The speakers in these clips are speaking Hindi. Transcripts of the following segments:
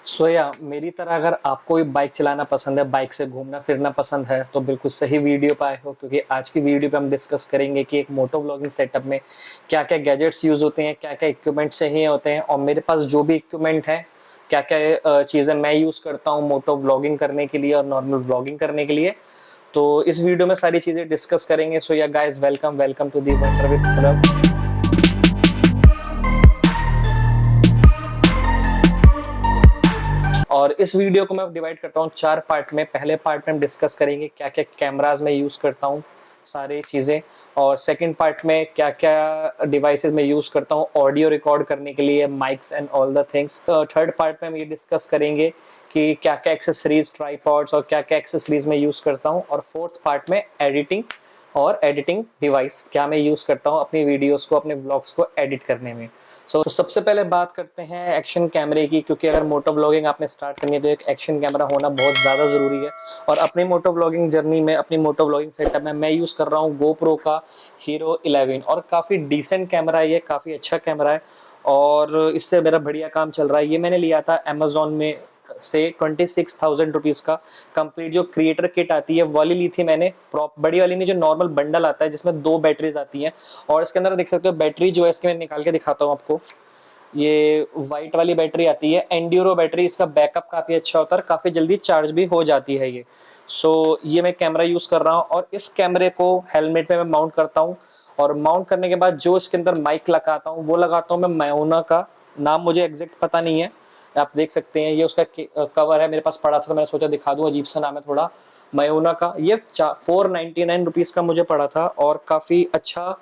सोया मेरी तरह अगर आपको भी बाइक चलाना पसंद है, बाइक से घूमना फिरना पसंद है तो बिल्कुल सही वीडियो पे आए हो, क्योंकि आज की वीडियो पे हम डिस्कस करेंगे कि एक मोटो व्लॉगिंग सेटअप में क्या क्या गैजेट्स यूज होते हैं, क्या क्या इक्विपमेंट चाहिए होते हैं, और मेरे पास जो भी इक्विपमेंट है, क्या क्या चीज़ें मैं यूज़ करता हूँ मोटो व्लॉगिंग करने के लिए और नॉर्मल व्लॉगिंग करने के लिए। तो इस वीडियो में सारी चीज़ें डिस्कस करेंगे। So yeah guys, welcome welcome to the wonder with Pranav. और इस वीडियो को मैं डिवाइड करता हूँ 4 पार्ट में। पहले पार्ट में हम डिस्कस करेंगे क्या क्या कैमराज में यूज़ करता हूँ सारी चीज़ें, और सेकंड पार्ट में क्या क्या डिवाइसेस में यूज़ करता हूँ ऑडियो रिकॉर्ड करने के लिए, mics and all the things. Third part में हम ये डिस्कस करेंगे कि क्या क्या एक्सेसरीज, ट्राइपॉड्स और क्या क्या एक्सेसरीज में यूज़ करता हूँ, और फोर्थ पार्ट में एडिटिंग और एडिटिंग डिवाइस क्या मैं यूज़ करता हूँ अपनी वीडियोस को, अपने व्लॉग्स को एडिट करने में। तो सबसे पहले बात करते हैं एक्शन कैमरे की, क्योंकि अगर मोटो व्लॉगिंग आपने स्टार्ट करनी है तो एक एक्शन कैमरा होना बहुत ज़्यादा ज़रूरी है। और अपनी मोटो व्लॉगिंग जर्नी में, अपनी मोटो व्लॉगिंग सेटअप में मैं यूज़ कर रहा हूँ GoPro का हीरो 11, और काफ़ी डिसेंट कैमरा है ये, काफ़ी अच्छा कैमरा है और इससे मेरा बढ़िया काम चल रहा है। ये मैंने लिया था अमेजोन में से 26,000 रुपीज़ का। कंप्लीट जो क्रिएटर किट आती है वाली ली थी मैंने, प्रॉप बड़ी वाली नहीं, जो नॉर्मल बंडल आता है जिसमें 2 बैटरीज आती हैं। और इसके अंदर देख सकते हो बैटरी जो है, इसके मैं निकाल के दिखाता हूँ आपको। ये वाइट वाली बैटरी आती है, एंड्यूरो बैटरी। इसका बैकअप काफ़ी अच्छा होता है और काफ़ी जल्दी चार्ज भी हो जाती है ये। ये मैं कैमरा यूज़ कर रहा हूँ और इस कैमरे को हेलमेट पे मैं माउंट करता हूँ। और माउंट करने के बाद जो इसके अंदर माइक लगाता हूँ वो लगाता हूँ मैं मायोना का, नाम मुझे एग्जैक्ट पता नहीं है, आप देख सकते हैं। ये उसका कवर है, मेरे पास पड़ा था तो मैंने सोचा दिखा दूं, अजीब सा नाम है थोड़ा, मायोना का। ये 499 रुपीज़ का मुझे पड़ा था और काफ़ी अच्छा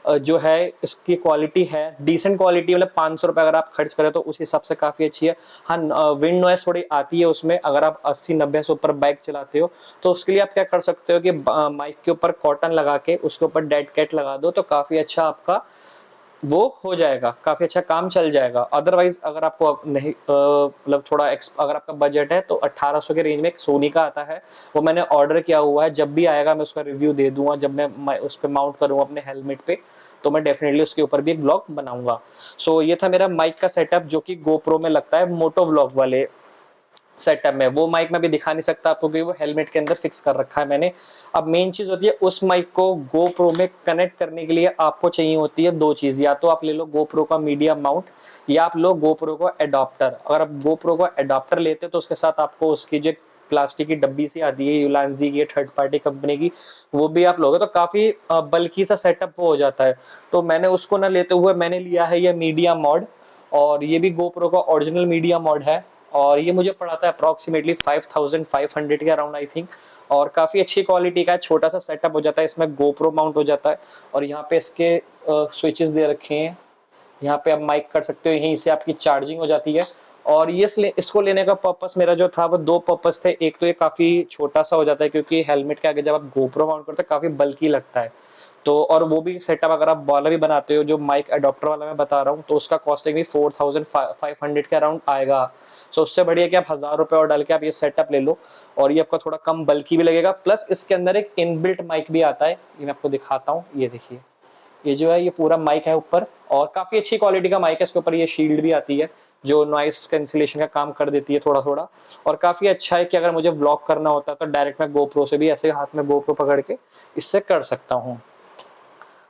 जो है इसकी क्वालिटी है, डिसेंट क्वालिटी। मतलब 500 रुपये अगर आप खर्च करें तो उस हिसाब से काफ़ी अच्छी है। हाँ, विंड नॉइस थोड़ी आती है उसमें, अगर आप 80-90 से ऊपर बाइक चलाते हो तो उसके लिए आप क्या कर सकते हो कि माइक के ऊपर कॉटन लगा के उसके ऊपर डेड कैट लगा दो, तो काफ़ी अच्छा आपका वो हो जाएगा, काफी अच्छा काम चल जाएगा। अदरवाइज अगर आपको नहीं मतलब थोड़ा अगर आपका बजट है तो 1800 के रेंज में एक सोनी का आता है, वो मैंने ऑर्डर किया हुआ है। जब भी आएगा मैं उसका रिव्यू दे दूंगा, जब मैं उस पर माउंट करूंगा अपने हेलमेट पे तो मैं डेफिनेटली उसके ऊपर भी एक व्लॉग बनाऊंगा। ये था मेरा माइक का सेटअप जो कि GoPro में लगता है, मोटो व्लॉग वाले सेटअप में। वो माइक मैं भी दिखा नहीं सकता आपको क्योंकि वो हेलमेट के अंदर फिक्स कर रखा है मैंने। अब मेन चीज होती है उस माइक को GoPro में कनेक्ट करने के लिए आपको चाहिए होती है 2 चीज। या तो आप ले लो GoPro का मीडिया माउंट, या आप लो GoPro को एडाप्टर। अगर आप GoPro को एडाप्टर लेते तो उसके साथ आपको उसकी जो प्लास्टिक की डब्बी सी आती है यूलांजी की, थर्ड पार्टी कंपनी की, वो भी आप लोगे तो काफी बल्कि सा सेटअप वो हो जाता है। तो मैंने उसको ना लेते हुए मैंने लिया है ये मीडिया मॉड, और ये भी GoPro का ओरिजिनल मीडिया मॉड है। और ये मुझे पड़ा था अप्रॉक्सीमेटली 5500 के अराउंड आई थिंक, और काफ़ी अच्छी क्वालिटी का है। छोटा सा सेटअप हो जाता है, इसमें GoPro माउंट हो जाता है और यहाँ पे इसके स्विचेस दे रखे हैं। यहाँ पे आप माइक कर सकते हो, यहीं से आपकी चार्जिंग हो जाती है। और ये इसको लेने का पर्पस मेरा जो था वो 2 पर्पस थे। एक तो ये काफ़ी छोटा सा हो जाता है क्योंकि हेलमेट के आगे जब आप GoPro माउंट करते हो काफ़ी बल्कि लगता है। तो और वो भी सेटअप अगर आप वाला भी बनाते हो जो माइक अडॉप्टर वाला मैं बता रहा हूँ, तो उसका कॉस्टिंग भी 4500 के अराउंड आएगा। उससे बढ़िया कि आप 1000 रुपये और डाल के आप ये सेटअप ले लो, और ये आपका थोड़ा कम बल्कि भी लगेगा। प्लस इसके अंदर एक इनबिल्ट माइक भी आता है, ये मैं आपको दिखाता हूँ। ये देखिए, ये जो है ये पूरा माइक है ऊपर, और काफी अच्छी क्वालिटी का माइक है। इसके ऊपर ये शील्ड भी आती है जो नॉइस कैंसिलेशन का काम कर देती है थोड़ा थोड़ा। और काफी अच्छा है कि अगर मुझे व्लॉग करना होता है तो डायरेक्ट मैं GoPro से भी ऐसे हाथ में GoPro पकड़ के इससे कर सकता हूँ।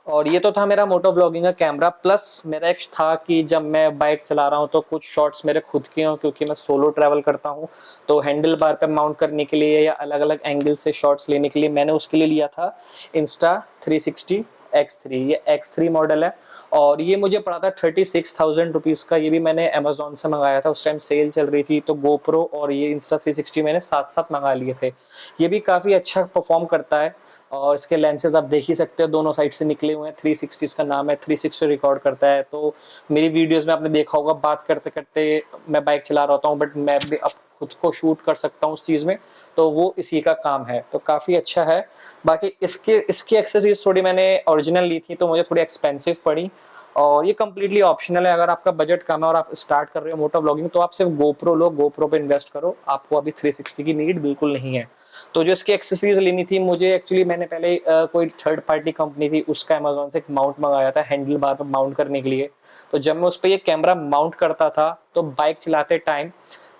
और ये तो था मेरा मोटो व्लॉगिंग का कैमरा। प्लस मेरा एक था कि जब मैं बाइक चला रहा हूँ तो कुछ शॉट्स मेरे खुद के हों, क्योंकि मैं सोलो ट्रैवल करता हूँ, तो हैंडल बार पे माउंट करने के लिए या अलग अलग एंगल से शॉट्स लेने के लिए मैंने उसके लिए लिया था Insta360 X3। ये X3 मॉडल है और ये मुझे पड़ा था 36,000 रुपीज़ का। ये भी मैंने अमेजोन से मंगाया था, उस टाइम सेल चल रही थी, तो GoPro और ये Insta360 मैंने साथ साथ मंगा लिए थे। ये भी काफ़ी अच्छा परफॉर्म करता है और इसके लेंसेज आप देख ही सकते हो, दोनों साइड से निकले हुए हैं। 360 इसका नाम है, 360 रिकॉर्ड करता है। तो मेरी वीडियोस में आपने देखा होगा, बात करते करते मैं बाइक चला रहा होता हूँ बट मैं भी अब खुद को शूट कर सकता हूँ उस चीज़ में, तो वो इसी का काम है, तो काफ़ी अच्छा है। बाकी इसकी एक्सेसरीज थोड़ी मैंने ओरिजिनल ली थी तो मुझे थोड़ी एक्सपेंसिव पड़ी, और ये कम्प्लीटली ऑप्शनल है। अगर आपका बजट कम है और आप स्टार्ट कर रहे हो मोटो ब्लॉगिंग तो आप सिर्फ GoPro लो, GoPro पे इन्वेस्ट करो, आपको अभी 360 की नीड बिल्कुल नहीं है। तो जो इसकी एक्सेसरीज लेनी थी मुझे, एक्चुअली मैंने पहले कोई थर्ड पार्टी कंपनी थी उसका अमेजोन से एक माउंट मंगाया था हैंडल बार पर माउंट करने के लिए। तो जब मैं उस पर ये कैमरा माउंट करता था तो बाइक चलाते टाइम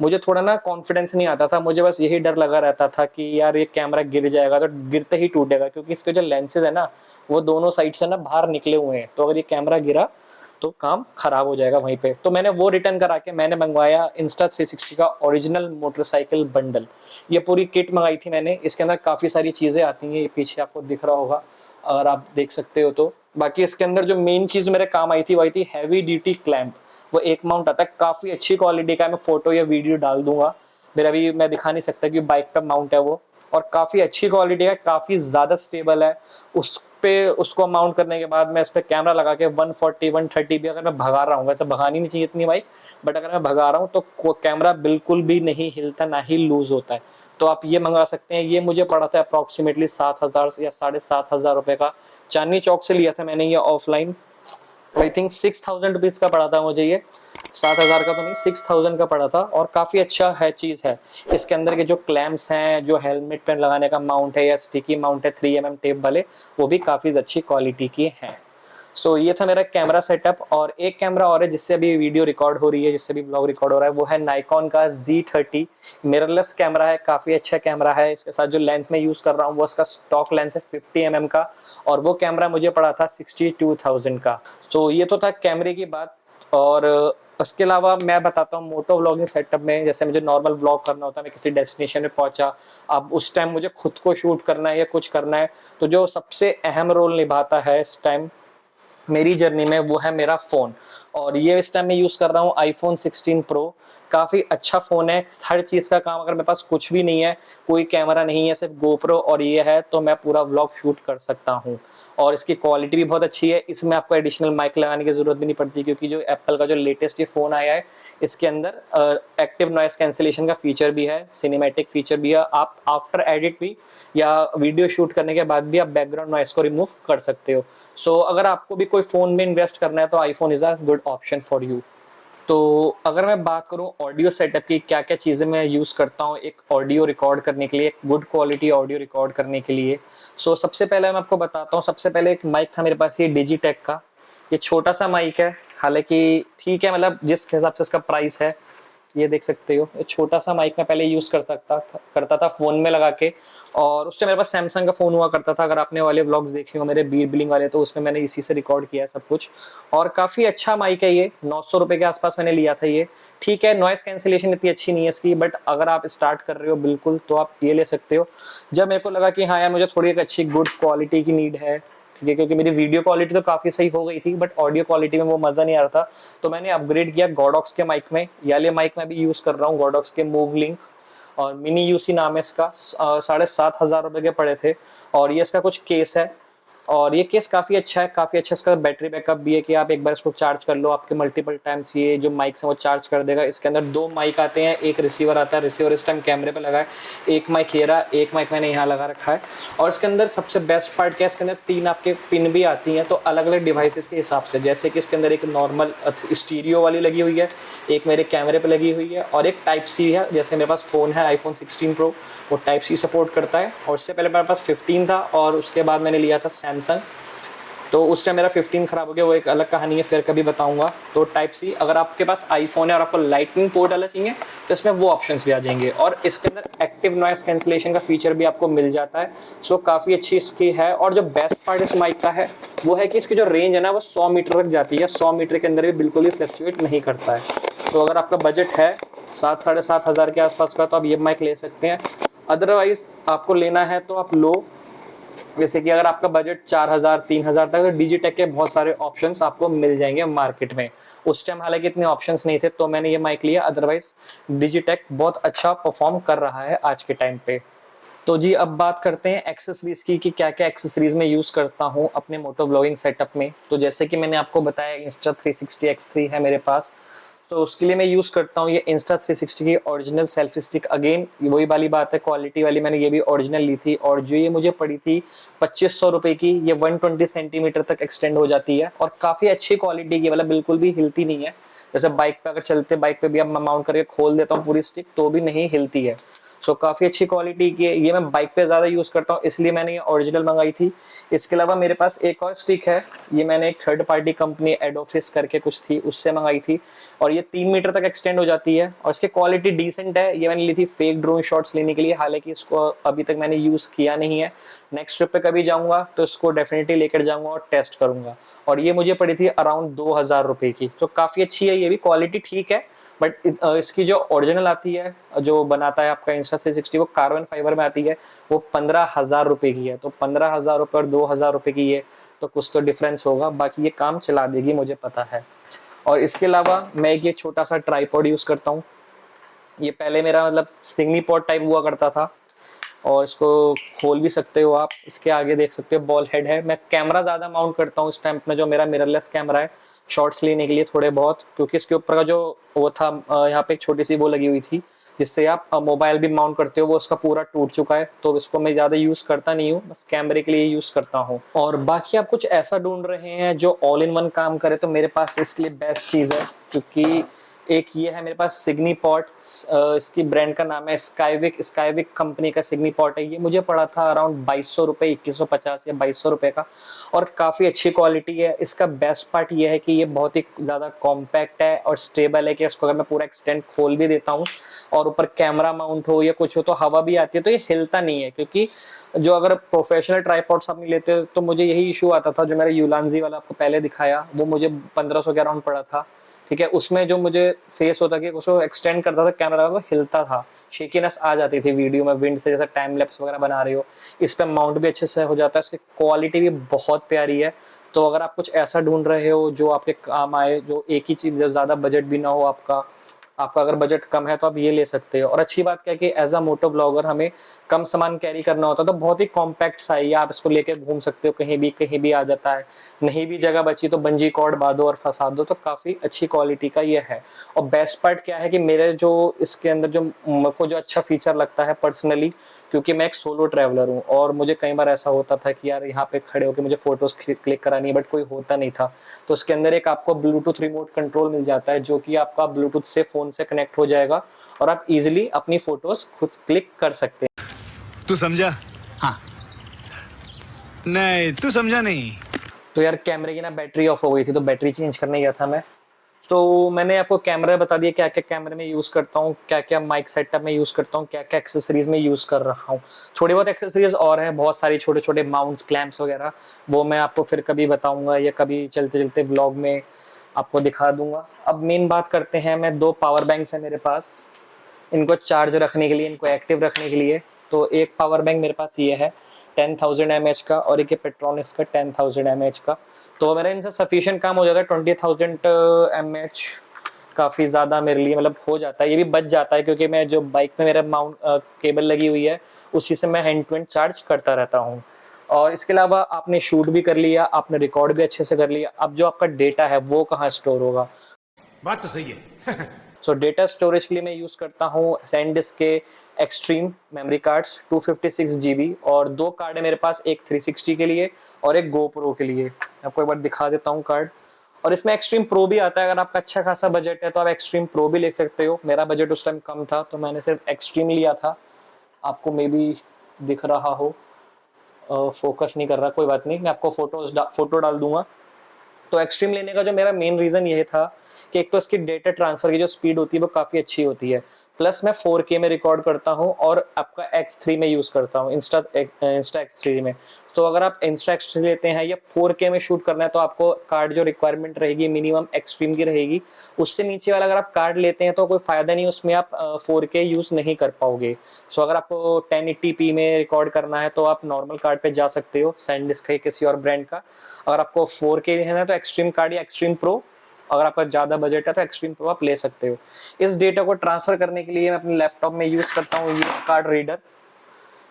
मुझे थोड़ा ना कॉन्फिडेंस नहीं आता था, मुझे बस यही डर लगा रहता था कि यार ये कैमरा गिर जाएगा तो गिरते ही टूटेगा, क्योंकि इसके जो लेंसेज है ना वो दोनों साइड से ना बाहर निकले हुए हैं, तो अगर ये कैमरा गिरा तो काम खराब हो जाएगा वहीं पे। तो मैंने वो रिटर्न करा के मैंने मंगवाया Insta360 का ओरिजिनल मोटरसाइकिल बंडल। ये पूरी किट मंगाई थी मैंने, इसके अंदर काफ़ी सारी चीज़ें आती हैं, ये पीछे आपको दिख रहा होगा अगर आप देख सकते हो तो। बाकी इसके अंदर जो मेन चीज़ मेरे काम आई थी वही थी हैवी ड्यूटी क्लैंप। वो एक माउंट आता है, काफ़ी अच्छी क्वालिटी का, मैं फोटो या वीडियो डाल दूंगा, मेरा भी मैं दिखा नहीं सकता कि बाइक पर माउंट है वो, और काफ़ी अच्छी क्वालिटी है, काफ़ी ज़्यादा स्टेबल है। उस पे उसको माउंट करने के बाद मैं इस पर कैमरा लगा के 140 130 भी अगर मैं भगा रहा हूँ, वैसे भगानी नहीं चाहिए इतनी बाइक, बट अगर मैं भगा रहा हूँ तो कैमरा बिल्कुल भी नहीं हिलता, ना ही लूज होता है। तो आप ये मंगा सकते हैं। ये मुझे पड़ा था अप्रॉक्सीमेटली 7,000 या 7,500 रुपये का। चांदनी चौक से लिया था मैंने ये ऑफलाइन। आई थिंक 6,000 रुपीज़ का पड़ा था मुझे ये, 7,000 का तो नहीं, 6,000 का पड़ा था। और काफ़ी अच्छा है चीज़ है। इसके अंदर के जो क्लैम्प्स हैं, जो हेलमेट पे लगाने का माउंट है या स्टिकी माउंट है 3mm टेप वाले, वो भी काफ़ी अच्छी क्वालिटी के हैं। सो ये था मेरा कैमरा सेटअप। और एक कैमरा और है जिससे अभी वीडियो रिकॉर्ड हो रही है, जिससे भी ब्लॉग रिकॉर्ड हो रहा है, वो है नाइकॉन का Z30 मिररलेस कैमरा है। काफ़ी अच्छा कैमरा है। इसके साथ जो लेंस मैं यूज़ कर रहा हूँ वो इसका स्टॉक लेंस है 50mm का, और वो कैमरा मुझे पड़ा था 62,000 का। सो ये तो था कैमरे की बात। और उसके अलावा मैं बताता हूँ मोटो व्लॉगिंग सेटअप में, जैसे मुझे नॉर्मल व्लॉग करना होता है, मैं किसी डेस्टिनेशन में पहुंचा, अब उस टाइम मुझे खुद को शूट करना है या कुछ करना है, तो जो सबसे अहम रोल निभाता है इस टाइम मेरी जर्नी में वो है मेरा फ़ोन। और ये इस टाइम मैं यूज़ कर रहा हूँ iPhone 16 Pro। काफ़ी अच्छा फ़ोन है, हर चीज़ का काम, अगर मेरे पास कुछ भी नहीं है, कोई कैमरा नहीं है, सिर्फ GoPro और ये है, तो मैं पूरा व्लॉग शूट कर सकता हूँ। और इसकी क्वालिटी भी बहुत अच्छी है। इसमें आपको एडिशनल माइक लगाने की ज़रूरत भी नहीं पड़ती, क्योंकि जो एप्पल का जो लेटेस्ट ये फ़ोन आया है इसके अंदर एक्टिव नॉइस कैंसिलेशन का फीचर भी है, सिनेमैटिक फीचर भी है। आप आफ्टर एडिट भी या वीडियो शूट करने के बाद भी आप बैकग्राउंड नॉइस को रिमूव कर सकते हो। सो अगर आपको भी कोई फ़ोन में इन्वेस्ट करना है तो iPhone is a good option for you. तो अगर मैं बात करूं ऑडियो सेटअप की, क्या क्या चीज़ें मैं यूज़ करता हूं एक ऑडियो रिकॉर्ड करने के लिए, एक गुड क्वालिटी ऑडियो रिकॉर्ड करने के लिए। सो सबसे पहले मैं आपको बताता हूं। सबसे पहले एक माइक था मेरे पास, ये डिजिटेक का। ये छोटा सा माइक है, हालांकि ठीक है, मतलब जिस हिसाब से इसका प्राइस है, ये देख सकते हो। ये छोटा सा माइक मैं पहले यूज़ करता था फ़ोन में लगा के। और उससे मेरे पास सैमसंग का फ़ोन हुआ करता था, अगर आपने वाले व्लॉग्स देखे हो मेरे बीर बिलिंग वाले, तो उसमें मैंने इसी से रिकॉर्ड किया है सब कुछ। और काफ़ी अच्छा माइक है ये, 900 रुपये के आसपास मैंने लिया था ये। ठीक है, नॉइस कैंसिलेशन इतनी अच्छी नहीं है इसकी, बट अगर आप स्टार्ट कर रहे हो बिल्कुल तो आप ये ले सकते हो। जब मेरे को लगा कि हाँ यार मुझे थोड़ी एक अच्छी गुड क्वालिटी की नीड है, ठीक है, क्योंकि मेरी वीडियो क्वालिटी तो काफ़ी सही हो गई थी, बट ऑडियो क्वालिटी में वो मज़ा नहीं आ रहा था, तो मैंने अपग्रेड किया गॉडॉक्स के माइक में। ये माइक मैं भी यूज़ कर रहा हूँ, गॉडॉक्स के मूव लिंक, और मिनी यूसी नाम है इसका। 7,500 रुपये के पड़े थे। और ये इसका कुछ केस है, और ये केस काफ़ी अच्छा है, काफ़ी अच्छा इसका बैटरी बैकअप भी है कि आप एक बार इसको चार्ज कर लो, आपके मल्टीपल टाइम्स ये जो माइक्स हैं वो चार्ज कर देगा। इसके अंदर 2 माइक आते हैं, एक रिसीवर आता है, रिसीवर इस टाइम कैमरे पे लगा है, एक माइक ये रहा, एक माइक मैंने यहाँ लगा रखा है। और इसके अंदर सबसे बेस्ट पार्ट क्या है, इसके अंदर 3 आपके पिन भी आती हैं, तो अलग अलग डिवाइसेस के हिसाब से, जैसे कि इसके अंदर एक नॉर्मल स्टीरियो वाली लगी हुई है, एक मेरे कैमरे पर लगी हुई है, और एक टाइप सी है। जैसे मेरे पास फ़ोन है iPhone 16 Pro, वो टाइप सी सपोर्ट करता है। और उससे पहले मेरे पास 15 था, और उसके बाद मैंने लिया था सैमसंग, तो उस टाइम मेरा 15 खराब हो गया, वो एक अलग कहानी है, फिर कभी बताऊंगा। तो टाइप सी, अगर आपके पास आईफोन है और आपको लाइटनिंग पोर्ट अलग चाहिए तो इसमें वो ऑप्शंस भी आ जाएंगे। और इसके अंदर एक्टिव नॉइस कैंसिलेशन का फीचर भी आपको मिल जाता है। सो काफ़ी अच्छी इसकी है। और जो बेस्ट पार्ट इस माइक का है वो है कि इसकी जो रेंज है ना वो 100 मीटर तक जाती है। 100 मीटर के अंदर भी बिल्कुल भी फ्लक्चुएट नहीं करता है। तो अगर आपका बजट है 7,500 के आसपास का, तो आप ये माइक ले सकते हैं। अदरवाइज आपको लेना है तो आप लो, जैसे कि अगर आपका बजट 4,000 3,000 तक, तो डिजिटेक के बहुत सारे ऑप्शंस आपको मिल जाएंगे मार्केट में। उस टाइम हालांकि इतने ऑप्शंस नहीं थे तो मैंने ये माइक लिया, अदरवाइज डिजिटेक बहुत अच्छा परफॉर्म कर रहा है आज के टाइम पे। तो जी अब बात करते हैं एक्सेसरीज की कि क्या क्या एक्सेसरीज मैं यूज़ करता हूँ अपने मोटो व्लॉगिंग सेटअप में। तो जैसे कि मैंने आपको बताया Insta360 X3 है मेरे पास, तो उसके लिए मैं यूज़ करता हूँ ये Insta360 की ओरिजिनल सेल्फी स्टिक। अगेन वही वाली बात है, क्वालिटी वाली, मैंने ये भी ओरिजिनल ली थी, और जो ये मुझे पड़ी थी 2,500 रुपये की। ये 120 सेंटीमीटर तक एक्सटेंड हो जाती है, और काफ़ी अच्छी क्वालिटी की, मतलब बिल्कुल भी हिलती नहीं है। जैसे बाइक पे अगर चलते, बाइक पे भी अब मैं माउंट करके खोल देता हूँ पूरी स्टिक तो भी नहीं हिलती है। सो काफ़ी अच्छी क्वालिटी की है। ये मैं बाइक पे ज़्यादा यूज़ करता हूँ, इसलिए मैंने ये ओरिजिनल मंगाई थी। इसके अलावा मेरे पास एक और स्टिक है, ये मैंने एक थर्ड पार्टी कंपनी एडोफिस करके कुछ थी उससे मंगाई थी, और ये 3 मीटर तक एक्सटेंड हो जाती है और इसकी क्वालिटी डिसेंट है। ये मैंने ली थी फेक ड्रोन शॉट्स लेने के लिए, हालांकि इसको अभी तक मैंने यूज़ किया नहीं है। नेक्स्ट ट्रिप पे कभी जाऊँगा तो इसको डेफिनेटली लेकर जाऊँगा और टेस्ट करूँगा। और ये मुझे पड़ी थी अराउंड 2000 रुपये की, तो काफ़ी अच्छी है, ये भी क्वालिटी ठीक है। बट इसकी जो ओरिजिनल आती है, जो बनाता है आपका Insta360, वो कार्बन फाइबर में आती है, वो 15,000 रुपये की है। तो 15,000 रुपये और 2,000 रुपये की है तो कुछ तो डिफरेंस होगा, बाकी ये काम चला देगी मुझे पता है। और इसके अलावा मैं एक ये छोटा सा ट्राइपॉड यूज़ करता हूँ। ये पहले मेरा मतलब सिग्नी पॉड टाइप हुआ करता था, और इसको खोल भी सकते हो आप। इसके आगे देख सकते हो बॉल हेड है। मैं कैमरा ज़्यादा माउंट करता हूँ इस टाइम में, जो मेरा मिररलेस कैमरा है, शॉट्स लेने के लिए थोड़े बहुत, क्योंकि इसके ऊपर का जो वो था यहाँ पे एक छोटी सी वो लगी हुई थी जिससे आप मोबाइल भी माउंट करते हो, वो उसका पूरा टूट चुका है, तो इसको मैं ज़्यादा यूज़ करता नहीं हूँ, बस कैमरे के लिए यूज़ करता हूँ। और बाकी आप कुछ ऐसा ढूंढ रहे हैं जो ऑल इन वन काम करे, तो मेरे पास इसके लिए बेस्ट चीज़ है, क्योंकि एक ये है मेरे पास सिग्नी पॉट, इसकी ब्रांड का नाम है स्काईविक कंपनी का सिग्नी पॉट है। ये मुझे पड़ा था अराउंड 2200 रुपये, 2150 या 2200 रुपये का, और काफ़ी अच्छी क्वालिटी है। इसका बेस्ट पार्ट ये है कि ये बहुत ही ज़्यादा कॉम्पैक्ट है और स्टेबल है, कि इसको अगर मैं पूरा एक्सटेंड खोल भी देता हूँ और ऊपर कैमरा माउंट हो या कुछ हो तो हवा भी आती है तो ये हिलता नहीं है। क्योंकि जो अगर प्रोफेशनल ट्राइपॉड्स आप नहीं लेते तो मुझे यही इशू आता था, जो मेरा यूलांजी वाला आपको पहले दिखाया, वो मुझे 1500 के अराउंड पड़ा था, ठीक है। उसमें जो मुझे फेस होता कि उसको एक्सटेंड करता था कैमरा, वो हिलता था, शेकीनेस आ जाती थी वीडियो में विंड से, जैसे टाइम लैप्स वगैरह बना रहे हो। इस पे माउंट भी अच्छे से हो जाता है, इसकी क्वालिटी भी बहुत प्यारी है। तो अगर आप कुछ ऐसा ढूंढ रहे हो जो आपके काम आए, जो एक ही चीज़, ज़्यादा बजट भी ना हो आपका अगर बजट कम है तो आप ये ले सकते हो। और अच्छी बात क्या है कि एज अ मोटो ब्लॉगर हमें कम सामान कैरी करना होता है, तो बहुत ही कॉम्पैक्ट सा है, आप इसको लेके घूम सकते हो, कहीं भी आ जाता है। नहीं भी जगह बची तो बंजी कॉर्ड बांधो और फंसा दो, तो काफ़ी अच्छी क्वालिटी का ये है। और बेस्ट पार्ट क्या है कि मेरे जो इसके अंदर जो मुझको जो अच्छा फीचर लगता है पर्सनली, क्योंकि मैं एक सोलो ट्रैवलर हूँ और मुझे कई बार ऐसा होता था कि यार यहाँ पे खड़े होकर मुझे फोटोज क्लिक करानी है, बट कोई होता नहीं था, तो उसके अंदर एक आपको ब्लूटूथ रिमोट कंट्रोल मिल जाता है, जो कि आपका ब्लूटूथ से फोन से कनेक्ट हो जाएगा और आप इजीली अपनी फोटोज खुद क्लिक कर सकते हैं। तू समझा? हाँ। नहीं, तू समझा नहीं। तो यार कैमरे की ना बैटरी ऑफ हो गई थी, तो बैटरी चेंज करने गया था मैं। तो मैंने आपको कैमरा बता दिया, क्या क्या कैमरे में यूज़ करता हूँ, क्या क्या माइक सेटअप में यूज़ करता हूँ, क्या क्या एक्सेसरीज में यूज़ कर रहा हूँ। थोड़ी बहुत एक्सेसरीज और हैं, बहुत सारी छोटे छोटे माउंट्स, क्लैंप्स वगैरह, वो मैं आपको फिर कभी बताऊंगा या कभी चलते चलते व्लॉग में आपको दिखा दूंगा। अब मेन बात करते हैं, मैं 2 पावर बैंक्स हैं मेरे पास, इनको चार्ज रखने के लिए, इनको एक्टिव रखने के लिए। तो एक पावर बैंक मेरे पास ये है 10,000 mAh का, और एक पेट्रोनिक्स का 10,000 mAh का। तो मेरा इनसे सफिशिएंट काम हो जाता है। 20,000 mAh काफ़ी ज़्यादा मेरे लिए मतलब हो जाता है, ये भी बच जाता है, क्योंकि मैं जो बाइक में मेरा माउंट केबल लगी हुई है उसी से मैं हैंड टू हैंड चार्ज करता रहता हूँ। और इसके अलावा आपने शूट भी कर लिया, आपने रिकॉर्ड भी अच्छे से कर लिया, अब जो आपका डेटा है वो कहाँ स्टोर होगा? बात तो सही है। सो डेटा स्टोरेज के लिए मैं यूज़ करता हूँ सैनडिस्क के एक्सट्रीम मेमोरी कार्ड्स 256 GB, और 2 कार्ड है मेरे पास, एक 360 के लिए और एक गोप्रो के लिए। आपको एक बार दिखा देता हूँ कार्ड। और इसमें एक्सट्रीम प्रो भी आता है, अगर आपका अच्छा खासा बजट है तो आप एक्सट्रीम प्रो भी ले सकते हो। मेरा बजट उस टाइम कम था तो मैंने सिर्फ एक्सट्रीम लिया था। आपको मे बी दिख रहा हो, फोकस नहीं कर रहा, कोई बात नहीं, मैं आपको फोटो डाल दूंगा। तो एक्सट्रीम लेने का जो मेरा मेन रीज़न ये था कि एक तो इसकी डेटा ट्रांसफ़र की जो स्पीड होती है वो काफ़ी अच्छी होती है, प्लस मैं 4K में रिकॉर्ड करता हूँ और आपका X3 में यूज़ करता हूँ, इंस्टा X3 में। तो अगर आप इंस्टा X3 लेते हैं या 4K में शूट करना है तो आपको कार्ड जो रिक्वायरमेंट रहेगी मिनिमम एक्सट्रीम की रहेगी। उससे नीचे वाला अगर आप कार्ड लेते हैं तो कोई फ़ायदा नहीं, उसमें आप 4K यूज़ नहीं कर पाओगे। सो अगर आपको 1080p में रिकॉर्ड करना है तो आप नॉर्मल कार्ड पे जा सकते हो, सैनडिस्क है किसी और ब्रांड का। अगर आपको 4K है ना तो एक्सट्रीम कार्ड या एक्सट्रीम प्रो, अगर आपका ज़्यादा बजट है तो एक्सट्रीम प्रो आप ले सकते हो। इस डेटा को ट्रांसफ़र करने के लिए मैं अपने लैपटॉप में यूज़ करता हूँ ये कार्ड रीडर।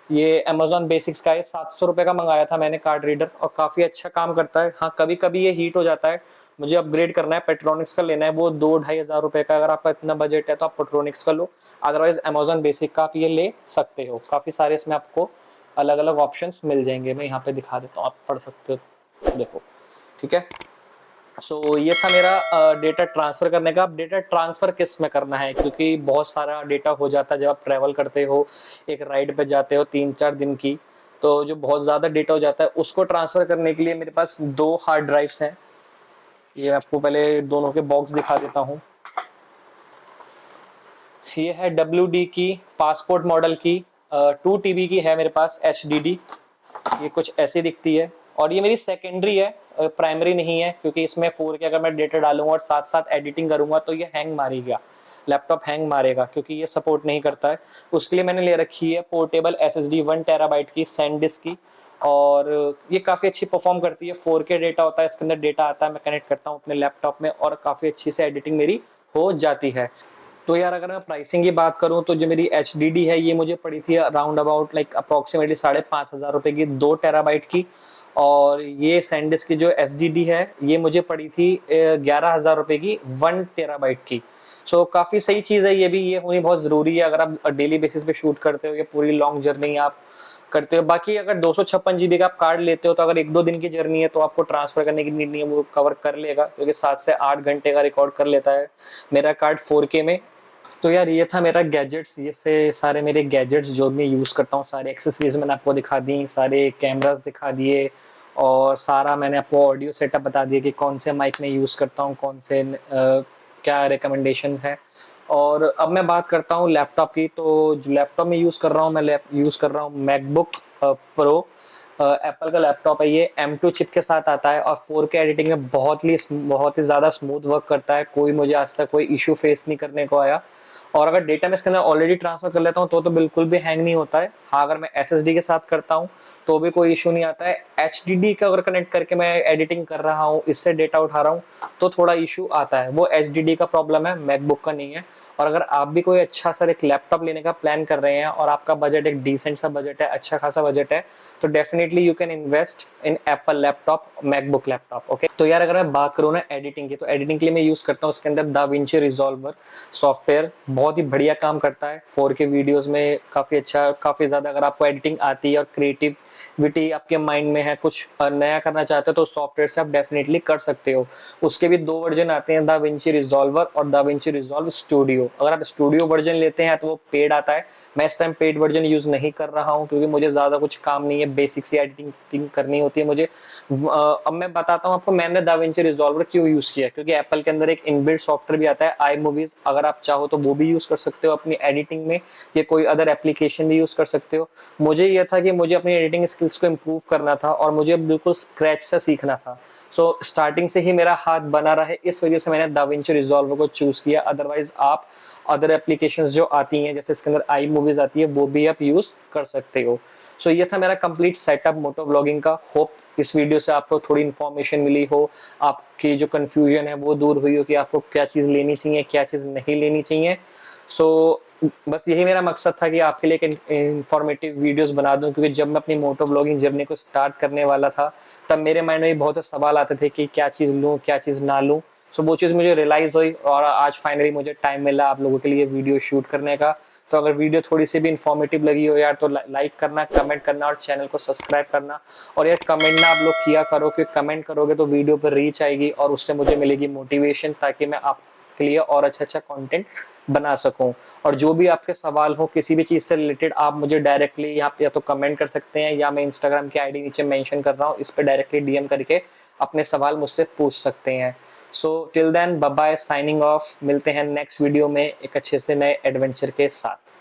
ये अमेजॉन बेसिक्स का है, 700 रुपये का मंगाया था मैंने कार्ड रीडर, और काफ़ी अच्छा काम करता है। हाँ कभी कभी ये हीट हो जाता है, मुझे अपग्रेड करना है, पेट्रोनिक्स का लेना है, वो 2-2,500 रुपये का। अगर आपका इतना बजट है तो आप पेट्रोनिक्स का लो, अदरवाइज अमेजॉन बेसिक का आप ये ले सकते हो। काफ़ी सारे इसमें आपको अलग अलग ऑप्शंस मिल जाएंगे, मैं यहाँ पे दिखा देता हूँ, आप पढ़ सकते हो, देखो, ठीक है। सो ये था मेरा डेटा ट्रांसफ़र करने का। अब डेटा ट्रांसफ़र किस में करना है, क्योंकि बहुत सारा डेटा हो जाता है जब आप ट्रैवल करते हो, एक राइड पे जाते हो 3-4 दिन की, तो जो बहुत ज़्यादा डेटा हो जाता है उसको ट्रांसफ़र करने के लिए मेरे पास 2 हार्ड ड्राइव्स हैं। ये आपको पहले दोनों के बॉक्स दिखा देता हूँ। ये है WD की पासपोर्ट मॉडल की 2 TB की है मेरे पास HDD। ये कुछ ऐसी दिखती है और ये मेरी सेकेंडरी है, प्राइमरी नहीं है, क्योंकि इसमें 4K अगर मैं डेटा डालूंगा और साथ साथ एडिटिंग करूंगा तो ये हैंग मारेगा, लैपटॉप हैंग मारेगा, क्योंकि ये सपोर्ट नहीं करता है। उसके लिए मैंने ले रखी है पोर्टेबल SSD 1 टेराबाइट की सैनडिस्क की, और ये काफ़ी अच्छी परफॉर्म करती है। 4K डेटा होता है इसके अंदर, डेटा आता है, मैं कनेक्ट करता हूँ अपने लैपटॉप में और काफ़ी अच्छी से एडिटिंग मेरी हो जाती है। तो यार अगर मैं प्राइसिंग की बात करूं तो जो मेरी HDD है ये मुझे पड़ी थी अराउंड अबाउट लाइक अप्रॉक्सीमेटली 5,500 की 2 टेराबाइट की, और ये सैनडिस्क की जो SSD है ये मुझे पड़ी थी 11,000 की 1 टेराबाइट की। सो काफ़ी सही चीज़ है ये भी, ये होनी बहुत ज़रूरी है अगर आप डेली बेसिस पे शूट करते हो या पूरी लॉन्ग जर्नी आप करते हो। बाकी अगर 256 GB का आप कार्ड लेते हो तो अगर 1-2 दिन की जर्नी है तो आपको ट्रांसफ़र करने की नीड नहीं है, वो कवर कर लेगा, क्योंकि 7 से 8 घंटे का रिकॉर्ड कर लेता है मेरा कार्ड 4K में। तो यार ये था मेरा गैजेट्स, ये से सारे मेरे गैजेट्स जो मैं यूज़ करता हूँ, सारे एक्सेसरीज मैंने आपको दिखा दी, सारे कैमरास दिखा दिए, और सारा मैंने आपको ऑडियो सेटअप बता दिया कि कौन से माइक में यूज़ करता हूँ, कौन से क्या रिकमेंडेशन है। और अब मैं बात करता हूँ लैपटॉप की। तो जो लैपटॉप में यूज़ कर रहा हूँ, मैं यूज़ कर रहा हूँ मैकबुक प्रो, एप्पल का लैपटॉप है ये, M2 चिप के साथ आता है और 4K एडिटिंग में बहुत ही ज़्यादा स्मूथ वर्क करता है। कोई मुझे आज तक कोई इशू फेस नहीं करने को आया, और अगर डेटा मैं इसके अंदर ऑलरेडी ट्रांसफर कर लेता हूँ तो बिल्कुल भी हैंग नहीं होता है। हाँ, अगर मैं SSD के साथ करता हूँ तो भी कोई इशू नहीं आता है। HDD का अगर कनेक्ट करके मैं एडिटिंग कर रहा हूँ, इससे डेटा उठा रहा हूँ, तो थोड़ा इशू आता है, वो HDD का प्रॉब्लम है, मैकबुक का नहीं है। और अगर आप भी कोई अच्छा सा एक लैपटॉप लेने का प्लान कर रहे हैं और आपका बजट एक डिसेंट सा बजट है, अच्छा खासा बजट है, तो definitely you can invest in Apple laptop, MacBook laptop. Okay, तो यार अगर मैं बात करूँ ना एडिटिंग की, तो एडिटिंग के लिए मैं यूज़ करता हूँ उसके अंदर दाविंची रिजॉल्वर सॉफ्टवेयर, बहुत ही बढ़िया काम करता है 4K वीडियोस में, काफ़ी अच्छा, काफ़ी ज़्यादा। अगर आपको एडिटिंग आती है और क्रिएटिविटी आपके माइंड में है, कुछ नया करना चाहते हो, तो सॉफ्टवेयर से आप डेफिनेटली कर सकते हो। उसके भी 2 वर्जन आते हैं, दाविंची रिजॉल्वर और दाविंची रिजॉल्व स्टूडियो। अगर आप स्टूडियो वर्जन लेते हैं तो वो पेड आता है, मैं इस टाइम पेड वर्जन यूज़ नहीं कर रहा हूँ क्योंकि मुझे ज़्यादा कुछ काम नहीं है, बेसिक सी एडिटिंग करनी होती है मुझे। अब मैं बताता हूँ आपको मैंने दाविंची रिजॉल्वर क्यों यूज़ किया, क्योंकि एप्पल के अंदर एक इनबिल्ट सॉफ्टवेयर भी आता है आई मूवीज, अगर आप चाहो तो वो भी यूज़ कर सकते हो अपनी एडिटिंग में, या कोई अदर एप्लीकेशन भी यूज़ कर सकते हो। मुझे यह था कि मुझे अपनी एडिटिंग स्किल्स को इम्प्रूव करना था और मुझे बिल्कुल स्क्रैच से सीखना था। सो स्टार्टिंग से ही मेरा हाथ बना रहा है, इस वजह से मैंने दाविंची रिजॉल्वर को चूज़ किया। अदरवाइज आप अदर एप्लीकेशंस जो आती हैं, जैसे इसके अंदर आई मूवीज आती है, वो भी आप यूज़ कर सकते हो। सो ये था मेरा कंप्लीट सेटअप मोटो व्लॉगिंग का। होप इस वीडियो से आपको थोड़ी इन्फॉर्मेशन मिली हो, आपकी जो कंफ्यूजन है वो दूर हुई हो कि आपको क्या चीज़ लेनी चाहिए, क्या चीज़ नहीं लेनी चाहिए। सो बस यही मेरा मकसद था कि आपके लिए एक इंफॉर्मेटिव वीडियोस बना दूं, क्योंकि जब मैं अपनी मोटो ब्लॉगिंग जर्नी को स्टार्ट करने वाला था तब मेरे माइंड में बहुत से सवाल आते थे कि क्या चीज़ लूं, क्या चीज़ ना लूं। सो वो चीज़ मुझे रियलाइज़ हुई और आज फाइनली मुझे टाइम मिला आप लोगों के लिए वीडियो शूट करने का। तो अगर वीडियो थोड़ी सी भी इन्फॉर्मेटिव लगी हो यार, तो लाइक करना, कमेंट करना और चैनल को सब्सक्राइब करना। और यार कमेंट ना आप लोग किया करो, कि कमेंट करोगे तो वीडियो पर रीच आएगी और उससे मुझे मिलेगी मोटिवेशन, ताकि मैं आपके लिए और अच्छा कंटेंट बना सकूं। और जो भी आपके सवाल हो किसी भी चीज़ से रिलेटेड, आप मुझे डायरेक्टली यहाँ पे या तो कमेंट कर सकते हैं, या मैं इंस्टाग्राम की आईडी नीचे मेंशन कर रहा हूँ, इस पे डायरेक्टली DM करके अपने सवाल मुझसे पूछ सकते हैं। So till then bye bye, signing off. मिलते हैं नेक्स्ट वीडियो में एक अच्छे से नए एडवेंचर के साथ।